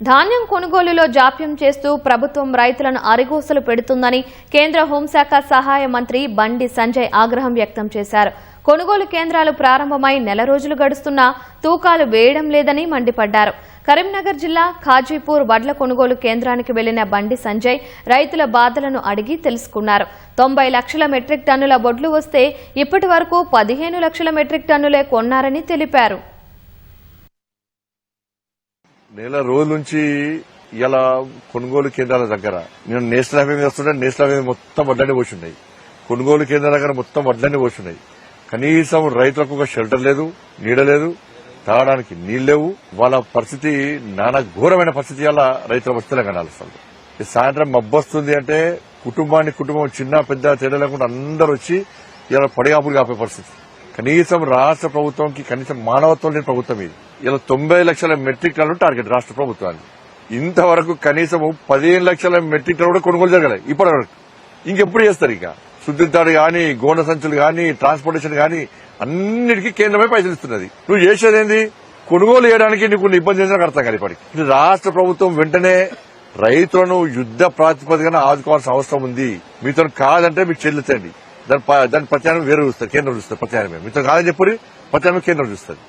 ధాన్యం కొనుగోలులో జాప్యం చేస్తూ ప్రభుత్వం రైతులను అరిగోసలు పెడుతుందని కేంద్ర హోంశాఖ సహాయ మంత్రి బండి సంజయ్ ఆగ్రహం వ్యక్తం చేశారు. కొనుగోలు కేంద్రాలు ప్రారంభమై నెల రోజులు గడుస్తున్నా తూకాలు వేయడం లేదని మండిపడ్డారు. కరీంనగర్ జిల్లా ఖాజీపూర్ వడ్ల కొనుగోలు కేంద్రానికి వెళ్లిన బండి సంజయ్ రైతుల బాధలను అడిగి తెలుసుకున్నారు. 90 లక్షల మెట్రిక్ టన్నుల వడ్లు వస్తే ఇప్పటి వరకు 15 లక్షల మెట్రిక్ టన్నులే కొన్నారని తెలిపారు. నెల రోజుల నుంచి ఇలా కొనుగోలు కేంద్రాల దగ్గర నేను నేషనల్ హైవే మీద వస్తుంటే నేషనల్ హైవే మొత్తం వడ్లన్నీ పోతున్నాయి. కొనుగోలు కేంద్రాల దగ్గర మొత్తం వడ్లన్నీ పోతున్నాయి. కనీసం రైతులకు ఒక షెల్టర్ లేదు, నీడ లేదు, తాగడానికి నీళ్లు లేవు. వాళ్ళ పరిస్థితి నానా ఘోరమైన పరిస్థితి అలా రైతుల పరిస్థితులే కనాల్సింది. సాయంత్రం మబ్బొస్తుంది అంటే కుటుంబం చిన్న పెద్ద తేడా లేకుండా అందరూ వచ్చి ఇలా పడిగాపులు కాపే పరిస్థితి. కనీసం రాష్ట్ర ప్రభుత్వంకి కనీసం మానవత్వం లేని ప్రభుత్వం ఇది. ఇలా 90 లక్షల మెట్రిక్ టన్నులు టార్గెట్ రాష్ట్ర ప్రభుత్వానికి. ఇంతవరకు కనీసం 15 లక్షల మెట్రిక్ టన్ను కూడా కొనుగోలు జరగలేదు ఇప్పటి వరకు. ఇంకెప్పుడు చేస్తారు? ఇక శుద్ధితాడు గాని, గోన సంచులు గాని, ట్రాన్స్పోర్టేషన్ గాని అన్నిటికీ కేంద్రమే పైసలు ఇస్తున్నది. నువ్వు చేసేదేంది? కొనుగోలు చేయడానికి నీకు ఇబ్బంది చేసినా అర్థం కాదు. ఇప్పటికి రాష్ట్ర ప్రభుత్వం వెంటనే రైతులను యుద్ధ ప్రాతిపదికన ఆదుకోవాల్సిన అవసరం ఉంది. మీతో కాదంటే మీకు చెల్లుతండి. దాని ప్రత్యామ్నాయం వేరే చూస్తారు, కేంద్రం చూస్తారు. ప్రత్యామ్నాయం మీతో కాదని చెప్పి ప్రత్యామ్నాయం కేంద్రం చూస్తుంది.